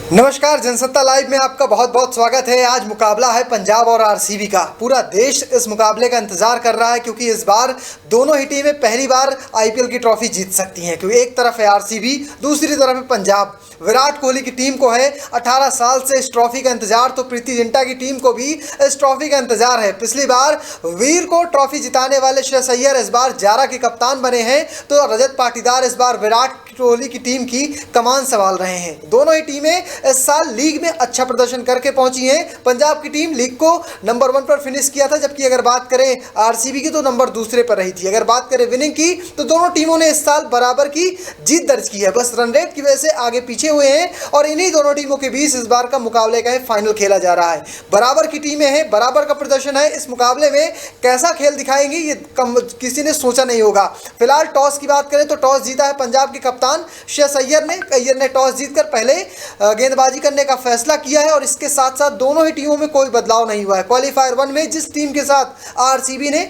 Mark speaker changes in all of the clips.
Speaker 1: नमस्कार, जनसत्ता लाइव में आपका बहुत बहुत स्वागत है। आज मुकाबला है पंजाब और आरसीबी का। पूरा देश इस मुकाबले का इंतजार कर रहा है क्योंकि इस बार दोनों ही टीमें पहली बार आईपीएल की ट्रॉफी जीत सकती हैं। क्योंकि एक तरफ है आरसीबी, दूसरी तरफ है पंजाब। विराट कोहली की टीम को है 18 साल से इस ट्रॉफी का इंतजार, तो प्रीति जिंटा की टीम को भी इस ट्रॉफी का इंतजार है। पिछली बार वीर को ट्रॉफी जिताने वाले श्रेयस अय्यर इस बार जारा के कप्तान बने हैं, तो रजत पाटीदार इस बार विराट कोहली की टीम की कमान संभाल रहे हैं। दोनों ही टीमें इस साल लीग में अच्छा प्रदर्शन करके पहुंची हैं। पंजाब की टीम लीग को नंबर 1 पर फिनिश किया था, जबकि अगर बात करें आरसीबी की तो नंबर 2 पर रही थी। अगर बात करें विनिंग की तो दोनों टीमों ने इस साल बराबर की जीत दर्ज की है, बस रन रेट की वजह से आगे पीछे हुए हैं। और इन्हीं दोनों टीमों के बीच इस बार का मुकाबले का फाइनल खेला जा रहा है। बराबर की टीमें हैं, बराबर का प्रदर्शन है। इस मुकाबले में कैसा खेल दिखाएंगी ये किसी ने सोचा नहीं होगा। फिलहाल टॉस की बात करें तो टॉस जीता है पंजाब के कप्तान श्रेयस अय्यर ने टॉस जीतकर पहले गेंदबाजी करने का फैसला किया है। और इसके साथ साथ दोनों ही टीमों में कोई बदलाव नहीं हुआ है। क्वालीफायर 1 में जिस टीम के साथ आरसीबी ने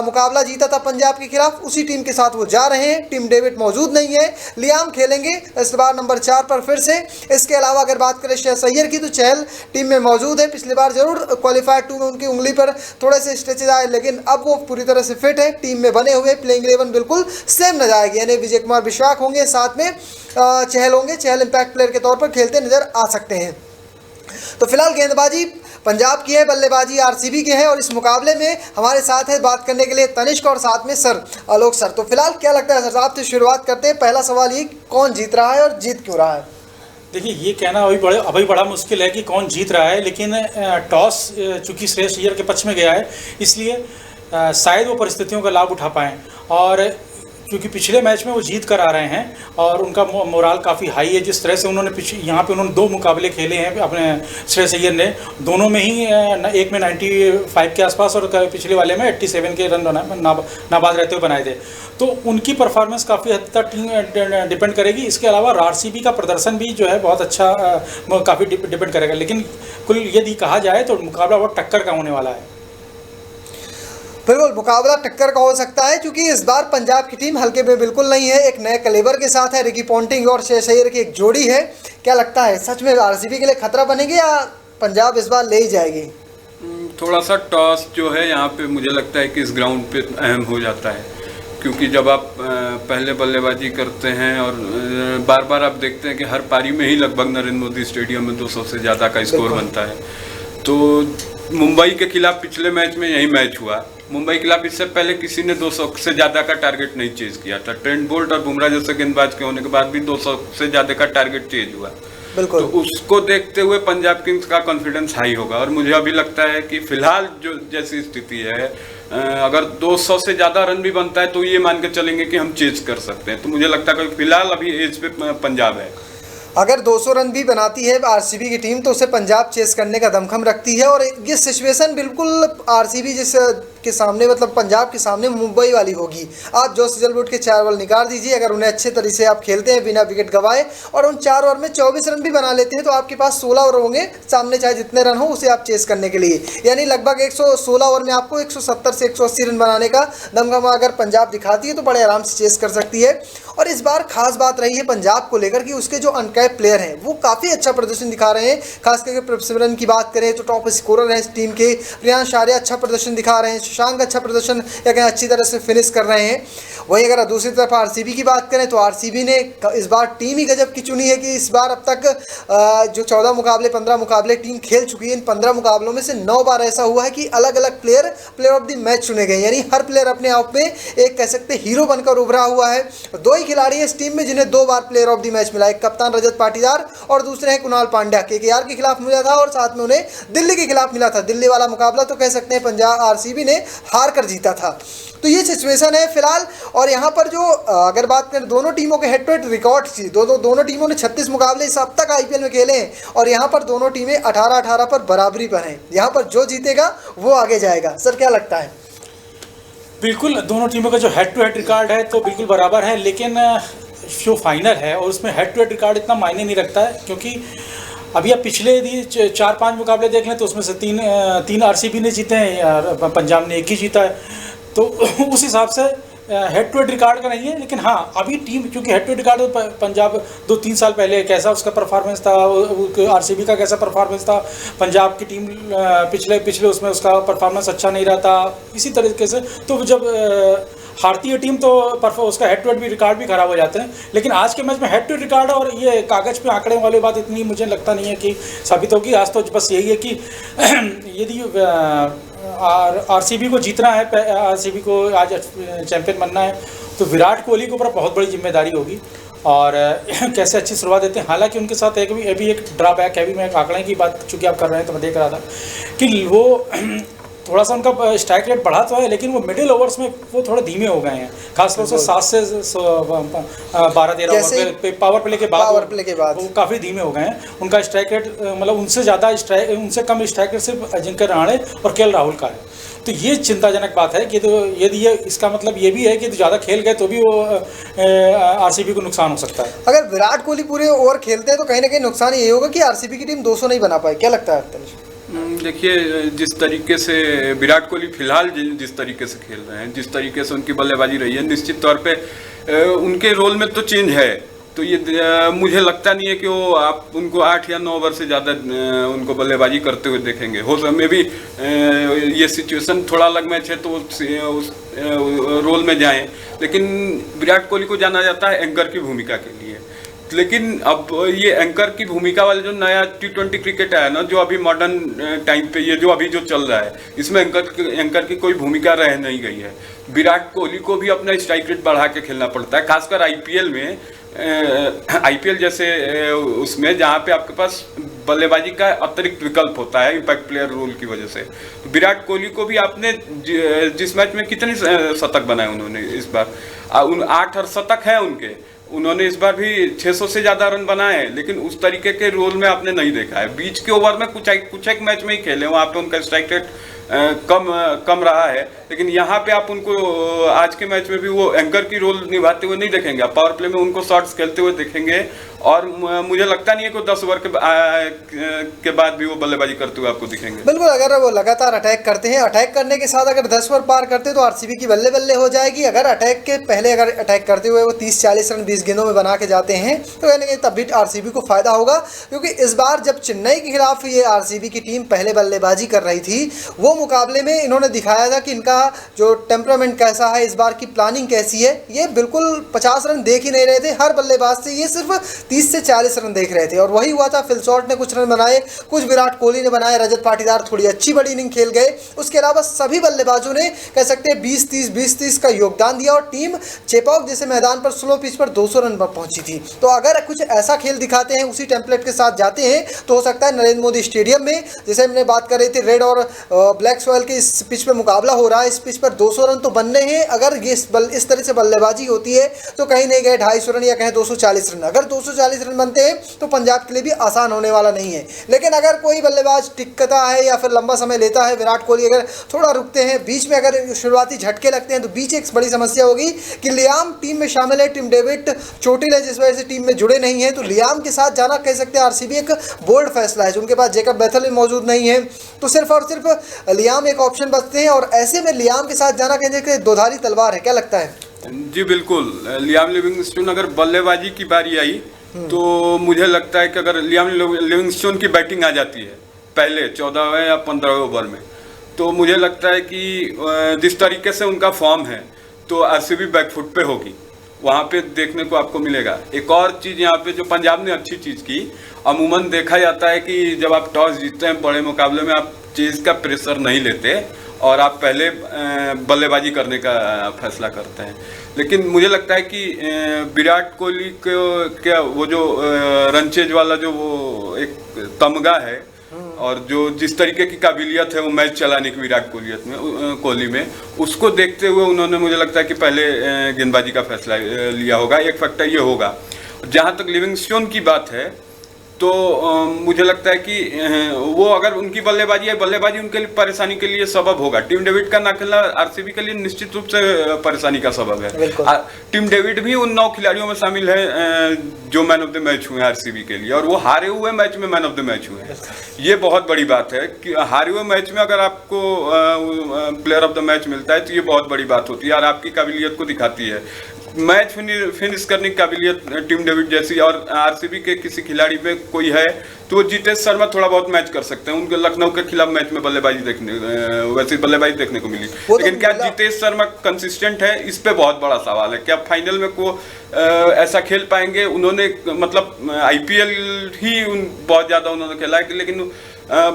Speaker 1: मुकाबला जीता था पंजाब के खिलाफ, उसी टीम के साथ वो जा रहे हैं। टिम डेविड मौजूद नहीं है, लियाम खेलेंगे इस बार नंबर 4 पर फिर से। इसके अलावा अगर बात करें श्रेयस अय्यर की तो चहल टीम में मौजूद है। पिछली बार जरूर क्वालीफायर 2 में उनकी उंगली पर थोड़े से स्ट्रेचेज आए, लेकिन अब वो पूरी तरह से फिट है, टीम में बने हुए। प्लेइंग 11 बिल्कुल सेम नजर आएगी, यानी विजय कुमार विश्वास होंगे, साथ में चहल होंगे। चहल इंपैक्ट प्लेयर के तौर पर खेलते नजर आ सकते हैं। तो फिलहाल गेंदबाजी पंजाब की है, बल्लेबाजी आरसीबी की है। और इस मुकाबले में हमारे साथ है बात करने के लिए तनिष्क और साथ में सर आलोक सर। तो फिलहाल क्या लगता है सर, आपसे शुरुआत करते हैं। पहला सवाल ये, कौन जीत रहा है और जीत क्यों रहा है?
Speaker 2: देखिए, ये कहना अभी बड़ा मुश्किल है कि कौन जीत रहा है, लेकिन टॉस चूंकि श्रेयस अय्यर के पक्ष में गया है, इसलिए शायद वो परिस्थितियों का लाभ उठा पाएँ। और क्योंकि पिछले मैच में वो जीत कर आ रहे हैं और उनका मोराल काफ़ी हाई है। जिस तरह से उन्होंने यहाँ पे उन्होंने 2 मुकाबले खेले हैं अपने श्रेयस अय्यर ने, दोनों में ही एक में 95 के आसपास और पिछले वाले में 87 के रन नाबाद रहते हुए बनाए थे। तो उनकी परफॉर्मेंस काफ़ी हद तक डिपेंड करेगी। इसके अलावा आरसीबी का प्रदर्शन भी जो है बहुत अच्छा काफ़ी डिपेंड करेगा। लेकिन कुल यदि कहा जाए तो मुकाबला बहुत टक्कर का होने वाला है।
Speaker 1: बिल्कुल मुकाबला टक्कर का हो सकता है, क्योंकि इस बार पंजाब की टीम हल्के में बिल्कुल नहीं है। एक नए कलेवर के साथ है, रिकी पॉन्टिंग और श्रेयस अय्यर की एक जोड़ी है। क्या लगता है, सच में आरसीबी के लिए खतरा बनेगी या पंजाब इस बार ले ही जाएगी?
Speaker 3: थोड़ा सा टॉस जो है यहाँ पे मुझे लगता है कि इस ग्राउंड पे अहम हो जाता है, क्योंकि जब आप पहले बल्लेबाजी करते हैं और बार बार आप देखते हैं कि हर पारी में ही लगभग नरेंद्र मोदी स्टेडियम में 200 से ज़्यादा का स्कोर बनता है। तो मुंबई के खिलाफ पिछले मैच में यही मैच हुआ। मुंबई के खिलाफ इससे पहले किसी ने 200 से ज़्यादा का टारगेट नहीं चेज किया था। ट्रेंट बोल्ट और बुमराह जैसे गेंदबाज के होने के बाद भी 200 से ज़्यादा का टारगेट चेज हुआ।
Speaker 1: बिल्कुल,
Speaker 3: तो उसको देखते हुए पंजाब किंग्स का कॉन्फिडेंस हाई होगा। और मुझे अभी लगता है कि फिलहाल जो जैसी स्थिति है, अगर 200 से ज़्यादा रन भी बनता है तो ये मान के चलेंगे कि हम चेज कर सकते हैं। तो मुझे लगता है कि फिलहाल अभी एज पे पंजाब है।
Speaker 1: अगर 200 रन भी बनाती है आरसीबी की टीम तो उसे पंजाब चेस करने का दमखम रखती है। और ये सिचुएशन बिल्कुल आरसीबी जिस के सामने, मतलब पंजाब के सामने मुंबई वाली होगी। आप जोश हेजलवुड के 4 बॉल निकाल दीजिए, अगर उन्हें अच्छे तरीके से आप खेलते हैं बिना विकेट गंवाए और उन 4 ओवर में 24 रन भी बना लेते हैं, तो आपके पास 16 ओवर होंगे सामने, चाहे जितने रन हो उसे आप चेस करने के लिए। यानी लगभग 116 ओवर में आपको 170 से 180 रन बनाने का दमखम अगर पंजाब दिखाती है तो बड़े आराम से चेस कर सकती है। और इस बार खास बात रही है पंजाब को लेकर कि उसके जो अनकैप प्लेयर हैं वो काफ़ी अच्छा प्रदर्शन दिखा रहे हैं। खास करके प्रभसिमरन की बात करें तो टॉप स्कोरर है इस टीम के। प्रियांश आर्या अच्छा प्रदर्शन दिखा रहे हैं, शशांक अच्छा प्रदर्शन या कहीं अच्छी तरह से फिनिश कर रहे हैं। वहीं अगर दूसरी तरफ आरसीबी की बात करें तो आरसीबी ने इस बार टीम ही गजब की चुनी है कि इस बार अब तक जो 14 मुकाबले 15 मुकाबले टीम खेल चुकी है, इन 15 मुकाबलों में से 9 बार ऐसा हुआ है कि अलग अलग प्लेयर ऑफ द मैच चुने गए। यानी हर प्लेयर अपने आप में एक कह सकते हीरो बनकर उभरा हुआ है। 2 ही खिलाड़ी हैं इस टीम में जिन्हें 2 बार प्लेयर ऑफ द मैच मिला, एक कप्तान रजत पाटीदार और दूसरे हैं कुणाल पांड्या। केकेआर के खिलाफ मिला था और साथ में उन्हें दिल्ली के खिलाफ मिला था। दिल्ली वाला मुकाबला तो कह सकते हैं पंजाब आरसीबी ने हार कर जीता था। तो ये सिचुएशन है फिलहाल। और यहाँ पर जो अगर बात करें दोनों टीमों के हेड टू हेड रिकॉर्ड थी, दोनों टीमों ने 36 मुकाबले इस अब तक आईपीएल में खेले हैं और यहाँ पर दोनों टीमें 18-18 पर बराबरी पर हैं। यहाँ पर जो जीतेगा वो आगे जाएगा। सर क्या लगता है?
Speaker 2: बिल्कुल, दोनों टीमों का जो हेड टू हेड रिकॉर्ड है तो बिल्कुल बराबर है, लेकिन जो फाइनल है और उसमें हेड टू हेड रिकॉर्ड इतना मायने नहीं रखता है। क्योंकि अभी आप पिछले यदि 4-5 मुकाबले देख लें तो उसमें से तीन आरसीबी ने जीते हैं, पंजाब ने 1 ही जीता है। तो उस हिसाब से हेड टू हेड रिकॉर्ड का नहीं है, लेकिन हाँ अभी टीम क्योंकि head to head record Punjab 2-3 साल पहले कैसा उसका परफॉर्मेंस था, आरसीबी का कैसा परफॉर्मेंस था, पंजाब की टीम पिछले उसमें उसका परफॉर्मेंस अच्छा नहीं रहा था, इसी तरीके से तो जब हारती है टीम तो उसका हेड टू हेड भी रिकॉर्ड भी खराब हो जाते हैं। लेकिन आज के मैच में हेड टू हेड रिकॉर्ड और ये कागज़ पे आंकड़े वाली बात इतनी मुझे लगता नहीं है कि साबित होगी। आज तो बस यही है कि यदि आरसीबी को जीतना है, आरसीबी को आज चैंपियन बनना है, तो विराट कोहली के ऊपर बहुत बड़ी जिम्मेदारी होगी और कैसे अच्छी शुरुआत देते हैं। हालांकि उनके साथ अभी एक ड्रॉबैक है, अभी मैं आंकड़े की बात चूँकि आप कर रहे हैं तो मैं देख रहा था कि वो थोड़ा सा उनका स्ट्राइक रेट बढ़ा तो है, लेकिन वो मिडिल ओवर्स में वो थोड़े धीमे हो गए हैं, खासतौर से 7 से 12-13 ओवर पे पावर प्ले के बाद वो काफ़ी धीमे हो गए हैं। उनका स्ट्राइक रेट मतलब उनसे कम स्ट्राइक रेट सिर्फ अजिंक्य रहाणे और केएल राहुल का है। तो ये चिंताजनक बात है कि तो यदि ये इसका मतलब ये भी है कि तो ज़्यादा खेल गए तो भी वो आरसीबी को नुकसान हो सकता है।
Speaker 1: अगर विराट कोहली पूरे ओवर खेलते हैं तो कहीं ना कहीं नुकसान ये होगा कि आरसीबी की टीम 200 नहीं बना पाए। क्या लगता है?
Speaker 3: देखिए, जिस तरीके से विराट कोहली फिलहाल जिस तरीके से खेल रहे हैं, जिस तरीके से उनकी बल्लेबाजी रही है, निश्चित तौर पे उनके रोल में तो चेंज है। तो ये मुझे लगता नहीं है कि वो आप उनको 8 या 9 ओवर से ज़्यादा उनको बल्लेबाजी करते हुए देखेंगे। हो सकता मे भी ये सिचुएशन थोड़ा अलग मैच है तो उस रोल में जाएं, लेकिन विराट कोहली को जाना जाता है एंकर की भूमिका के लिए। लेकिन अब ये एंकर की भूमिका वाले जो नया T20 क्रिकेट आया ना, जो अभी मॉडर्न टाइम पे ये जो अभी जो चल रहा है, इसमें एंकर की कोई भूमिका रह नहीं गई है। विराट कोहली को भी अपना स्ट्राइक रेट बढ़ा के खेलना पड़ता है, खासकर आईपीएल में। आईपीएल जैसे उसमें जहाँ पे आपके पास बल्लेबाजी का अतिरिक्त विकल्प होता है इम्पैक्ट प्लेयर रूल की वजह से। तो विराट कोहली को भी आपने जिस मैच में कितने शतक बनाए उन्होंने इस बार, 8 शतक हैं उन्होंने इस बार भी 600 से ज़्यादा रन बनाए, लेकिन उस तरीके के रोल में आपने नहीं देखा है। बीच के ओवर में कुछ एक मैच में ही खेले, वहाँ पे उनका स्ट्राइक रेट कम रहा है, लेकिन यहाँ पे आप उनको आज के मैच में भी वो एंकर की रोल निभाते हुए नहीं देखेंगे। आप पावर प्ले में उनको शॉट्स खेलते हुए देखेंगे और मुझे लगता नहीं है कि 10 ओवर के बाद भी वो बल्लेबाजी करते हुए आपको दिखेंगे।
Speaker 1: बिल्कुल, अगर वो लगातार अटैक करते हैं, अटैक करने के साथ अगर 10 ओवर पार करते हैं तो आरसीबी की बल्ले बल्ले हो जाएगी। अगर अटैक के पहले अगर अटैक करते हुए वो 30-40 रन 20 गेंदों में बना के जाते हैं तो कहीं ना कहीं तब भी आरसीबी को फायदा होगा, क्योंकि इस बार जब चेन्नई के खिलाफ ये आरसीबी की टीम पहले बल्लेबाजी कर रही थी, वो मुकाबले में इन्होंने दिखाया था कि इनका जो टेम्परामेंट कैसा है, इस बार की प्लानिंग कैसी है। ये बिल्कुल 50 रन देख ही नहीं रहे थे हर बल्लेबाज से, ये सिर्फ 30 से 40 रन देख रहे थे और वही हुआ था। फिल शॉर्ट ने कुछ रन बनाए, कुछ विराट कोहली ने बनाए, रजत पाटीदार थोड़ी अच्छी बड़ी इनिंग खेल गए। उसके अलावा सभी बल्लेबाजों ने कह सकते हैं 20-30 का योगदान दिया और टीम चेपॉक जैसे मैदान पर स्लो पिच पर 200 रन पर पहुंची थी। तो अगर कुछ ऐसा खेल दिखाते हैं, उसी टेम्पलेट के साथ जाते हैं, तो हो सकता है नरेंद्र मोदी स्टेडियम में, जैसे हमने बात कर रही थी, रेड और ब्लैक सॉइल के इस पिच पर मुकाबला हो रहा है, इस पिच पर 200 रन तो बनने हैं। अगर ये इस तरह से बल्लेबाजी होती है तो कहीं नहीं गए 250 रन या कहें 240 रन। अगर 240 रन बनते हैं तो पंजाब के लिए भी आसान होने वाला नहीं है। लेकिन अगर कोई बल्लेबाज टिकता है या फिर लंबा समय लेता है, विराट कोहली अगर थोड़ा रुकते हैं, बीच में अगर शुरुआती झटके लगते हैं, तो बीच एक बड़ी समस्या होगी कि लियाम टीम में शामिल है, टिम डेविड चोटिल है जिस वजह से टीम में जुड़े नहीं है। तो लियाम के साथ जाना कह सकते हैं आरसीबी एक बोल्ड फैसला है। उनके पास जेकब बेथल भी मौजूद नहीं है, तो सिर्फ और सिर्फ लियाम एक ऑप्शन बचते हैं और ऐसे में लियाम के साथ जाना कहने के दोधारी तलवार है। क्या लगता है?
Speaker 3: जी बिल्कुल, लियाम लिविंगस्टोन अगर बल्लेबाजी की बारी आई तो मुझे लगता है कि अगर लियाम लिविंगस्टोन की बैटिंग आ जाती है पहले 14वें या 15वें ओवर में, तो मुझे लगता है कि जिस तरीके से उनका फॉर्म है तो आरसीबी बैकफुट पे होगी, वहाँ पे देखने को आपको मिलेगा। एक और चीज़ यहाँ पे जो पंजाब ने अच्छी चीज़ की, अमूमन देखा जाता है कि जब आप टॉस जीतते हैं बड़े मुकाबले में, आप चीज़ का प्रेशर नहीं लेते और आप पहले बल्लेबाजी करने का फैसला करते हैं। लेकिन मुझे लगता है कि विराट कोहली को क्या वो जो रनचेज वाला जो वो एक तमगा है और जो जिस तरीके की काबिलियत है वो मैच चलाने की विराट कोहली में, उसको देखते हुए उन्होंने मुझे लगता है कि पहले गेंदबाजी का फैसला लिया होगा। एक फैक्टर ये होगा। जहाँ तक लिविंगस्टोन की बात है तो मुझे लगता है कि वो अगर उनकी बल्लेबाजी उनके लिए परेशानी के लिए सबब होगा। टिम डेविड का ना खेलना आरसीबी के लिए निश्चित रूप से परेशानी का सबब है। टिम डेविड भी उन 9 खिलाड़ियों में शामिल है जो मैन ऑफ द मैच हुए आरसीबी के लिए, और वो हारे हुए मैच में मैन ऑफ द मैच हुए हैं। ये बहुत बड़ी बात है कि हारे हुए मैच में अगर आपको प्लेयर ऑफ द मैच मिलता है तो ये बहुत बड़ी बात होती है और आपकी काबिलियत को दिखाती है। मैच फिनिश करने की काबिलियत टिम डेविड जैसी, और आरसीबी के किसी खिलाड़ी पे कोई है तो वो जितेश शर्मा थोड़ा बहुत मैच कर सकते हैं। उनके लखनऊ के खिलाफ मैच में वैसी बल्लेबाजी देखने को मिली, लेकिन क्या जितेश शर्मा कंसिस्टेंट है, इस पे बहुत बड़ा सवाल है। क्या फाइनल में को ऐसा खेल पाएंगे? उन्होंने मतलब आईपीएल ही बहुत ज़्यादा उन्होंने खेला है, लेकिन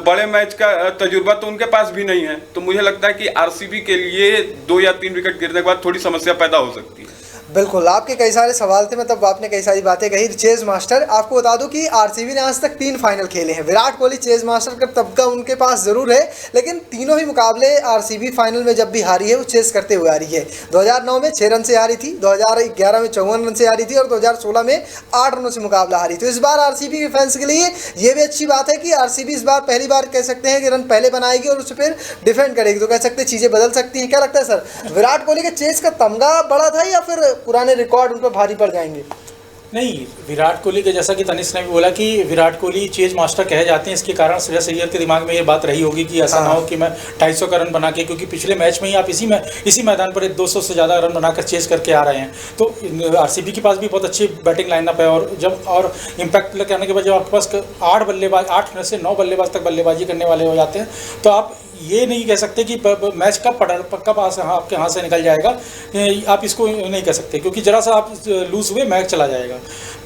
Speaker 3: बड़े मैच का तजुर्बा तो उनके पास भी नहीं है। तो मुझे लगता है कि आरसीबी के लिए 2 या 3 विकेट गिरने के बाद थोड़ी समस्या पैदा हो सकती है।
Speaker 1: बिल्कुल, आपके कई सारे सवाल थे, मतलब आपने कई सारी बातें कही। चेज मास्टर, आपको बता दूं कि आरसीबी ने आज तक 3 फाइनल खेले हैं। विराट कोहली चेज मास्टर का तबका उनके पास ज़रूर है, लेकिन तीनों ही मुकाबले आरसीबी फाइनल में जब भी हारी है वो चेस करते हुए आ रही है। 2009 में 6 रन से हारी थी, 2011 में 54 रन से हारी थी और 2016 में 8 रनों से मुकाबला हारी। तो इस बार आरसीबी के फैंस के लिए ये भी अच्छी बात है कि आरसीबी इस बार पहली बार कह सकते हैं कि रन पहले बनाएगी और उससे फिर डिफेंड करेगी, तो कह सकते हैं चीज़ें बदल सकती हैं। क्या लगता है सर, विराट कोहली के चेस का तमगा बड़ा था या फिर पुराने रिकॉर्ड तो भारी पड़ जाएंगे?
Speaker 2: नहीं, विराट कोहली के जैसा कि तनिष्क ने भी बोला कि विराट कोहली चेज मास्टर कहे जाते हैं, इसके कारण श्रेयस अय्यर के दिमाग में ये बात रही होगी कि ऐसा ना हो कि मैं 250 का रन बना के, क्योंकि पिछले मैच में ही आप इसी मैदान पर 200 से ज़्यादा रन बनाकर चेज करके आ रहे हैं। तो आरसीबी के पास भी बहुत अच्छी बैटिंग लाइनअप है, और इम्पैक्ट करने के बाद जब आपके पास 8 में से 9 बल्लेबाज तक बल्लेबाजी करने वाले हो जाते हैं, तो आप ये नहीं कह सकते कि मैच कब आपके हाथ से निकल जाएगा। आप इसको नहीं कह सकते, क्योंकि जरा सा आप लूज हुए मैच चला जाएगा।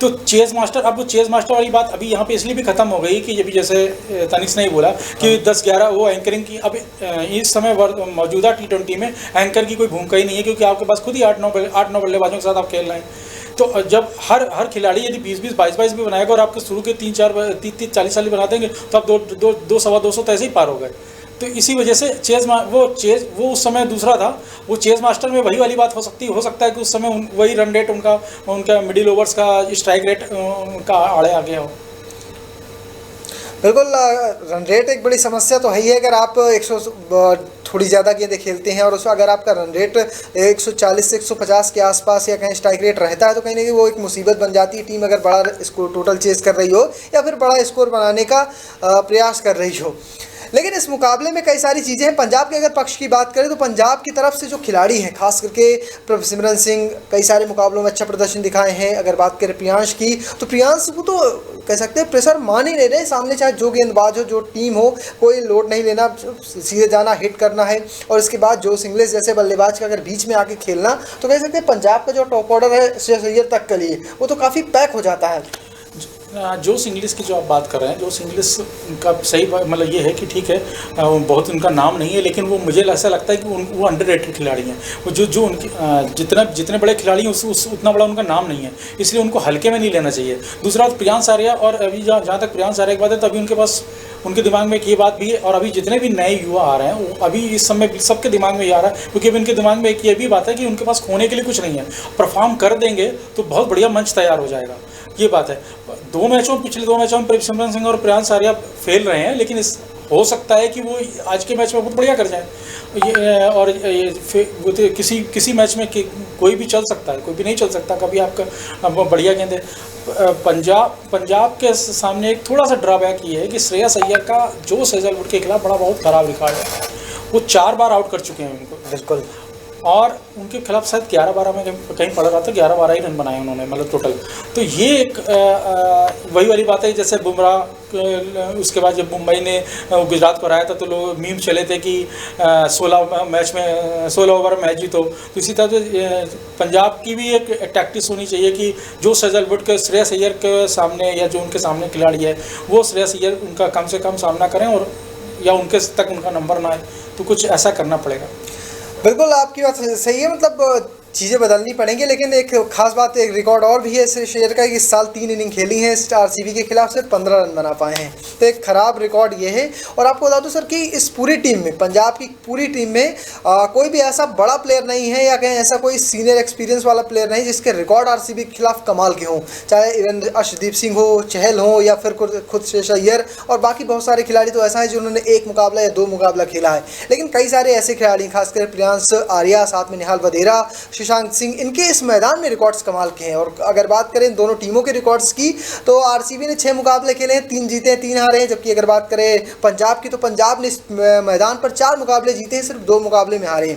Speaker 2: तो चेज मास्टर, अब वो चेज मास्टर वाली बात अभी यहाँ पे इसलिए भी ख़त्म हो गई कि ये भी जैसे तनिष्क ने ही बोला कि 10-11 वो एंकरिंग की, अब इस समय मौजूदा T20 में एंकर की कोई भूमिका ही नहीं है, क्योंकि आपके पास खुद ही 8-9 बल्लेबाजों के साथ आप खेल रहे हैं। तो जब हर खिलाड़ी यदि 20-20, 22-22 भी बनाएगा और आपके शुरू के 3-4 40 बना देंगे तो आप 200-250 तो ऐसे ही पार हो गए। तो इसी वजह से वो उस समय दूसरा था। वो चेज मास्टर में वही वाली बात हो सकता है कि उस समय वही रन रेट उनका मिडिल ओवर्स का स्ट्राइक रेट उनका आड़े आ गया हो।
Speaker 1: बिल्कुल, रन रेट एक बड़ी समस्या तो है ही है। अगर आप 100 थोड़ी ज़्यादा गेंदें खेलते हैं और उसमें अगर आपका रन रेट 140 से 150 के आसपास या कहीं स्ट्राइक रेट रहता है तो कहीं ना कहीं वो एक मुसीबत बन जाती है। टीम अगर बड़ा स्कोर टोटल चेस कर रही हो या फिर बड़ा स्कोर बनाने का प्रयास कर रही हो। लेकिन इस मुकाबले में कई सारी चीज़ें हैं। पंजाब के अगर पक्ष की बात करें तो पंजाब की तरफ से जो खिलाड़ी हैं, खास करके प्रभसिमरन सिंह कई सारे मुकाबलों में अच्छा प्रदर्शन दिखाए हैं। अगर बात करें प्रियांश की, तो प्रियांश को तो कह सकते हैं प्रेशर मान ही नहीं रहे। सामने चाहे जो गेंदबाज हो, जो टीम हो, कोई लोड नहीं लेना, सीधे जाना, हिट करना है। और इसके बाद जोश इंग्लिश जैसे बल्लेबाज का अगर बीच में आके खेलना, तो कह सकते हैं पंजाब का जो टॉप ऑर्डर है श्रेयस अय्यर तक के लिए वो तो काफ़ी पैक हो जाता है।
Speaker 2: जोश इंग्लिश की जो आप बात कर रहे हैं, जोश इंग्लिश का सही मतलब ये है कि ठीक है, बहुत उनका नाम नहीं है, लेकिन वो मुझे ऐसा लगता है कि वो अंडररेटेड खिलाड़ी हैं। वो जो उनके जितने बड़े खिलाड़ी हैं उतना बड़ा उनका नाम नहीं है, इसलिए उनको हल्के में नहीं लेना चाहिए। दूसरा प्रियांश आर्या, और अभी जहाँ तक प्रियांश आर्या की बात है, तो अभी उनके पास उनके दिमाग में एक ये बात भी है, और अभी जितने भी नए युवा आ रहे हैं वो अभी इस समय सबके दिमाग में ये आ रहा है, क्योंकि अभी उनके दिमाग में एक ये भी बात है कि उनके पास खोने के लिए कुछ नहीं है। परफॉर्म कर देंगे तो बहुत बढ़िया मंच तैयार हो जाएगा, ये बात है। पिछले 2 मैचों में प्रभसिमरन सिंह और प्रियांश आर्या फेल रहे हैं, लेकिन हो सकता है कि वो आज के मैच में बहुत बढ़िया कर जाए। और वो तो किसी मैच में कोई भी चल सकता है, कोई भी नहीं चल सकता कभी आपका बढ़िया गेंदे। पंजाब के सामने एक थोड़ा सा ड्रॉबैक ये है कि श्रेयस अय्यर का जोश हेजलवुड के खिलाफ बहुत खराब रिकॉर्ड है। वो 4 बार आउट कर चुके हैं उनको, बिल्कुल, और उनके खिलाफ शायद 11-12 में कहीं पड़ रहा था, 11-12 ही रन बनाए उन्होंने, मतलब टोटल। तो ये एक वही वाली बात है, जैसे बुमराह उसके बाद जब मुंबई ने गुजरात को हराया था तो लोग मीम चले थे कि 16 ओवर मैच जीतो। तो इसी तरह से पंजाब की भी एक टैक्टिस होनी चाहिए कि जो हेजलवुड के श्रेयस अय्यर के सामने या जो उनके सामने खिलाड़ी है वो श्रेयस अय्यर उनका कम से कम सामना करें, और या उनके तक उनका नंबर ना आए, तो कुछ ऐसा करना पड़ेगा।
Speaker 1: बिल्कुल, आपकी बात सही है। मतलब चीज़ें बदलनी पड़ेंगी, लेकिन एक खास बात, एक रिकॉर्ड और भी है श्रेयस का कि इस साल 3 इनिंग खेली हैं आरसीबी के खिलाफ, सिर्फ 15 रन बना पाए हैं, तो एक ख़राब रिकॉर्ड ये है। और आपको बता दूं सर कि इस पूरी टीम में, पंजाब की पूरी टीम में कोई भी ऐसा बड़ा प्लेयर नहीं है या कहीं ऐसा कोई सीनियर एक्सपीरियंस वाला प्लेयर नहीं जिसके रिकॉर्ड आरसीबी के खिलाफ कमाल के हों, चाहे इवन अर्शदीप सिंह हो, चहल हो, या फिर खुद श्रेयस अय्यर और बाकी बहुत सारे खिलाड़ी तो ऐसा है जिन्होंने 1 मुकाबला या 2 मुकाबला खेला है। लेकिन कई सारे ऐसे खिलाड़ी, खासकर प्रियांश आर्या, साथ में निहाल वधेरा, सुशांत सिंह, इनके इस मैदान में रिकॉर्ड्स कमाल के हैं। और अगर बात करें दोनों टीमों के रिकॉर्ड्स की तो आरसीबी ने 6 मुकाबले खेले हैं, 3 जीते हैं 3 हारे हैं, जबकि अगर बात करें पंजाब की तो पंजाब ने इस मैदान पर 4 मुकाबले जीते हैं, सिर्फ 2 मुकाबले में हारे हैं।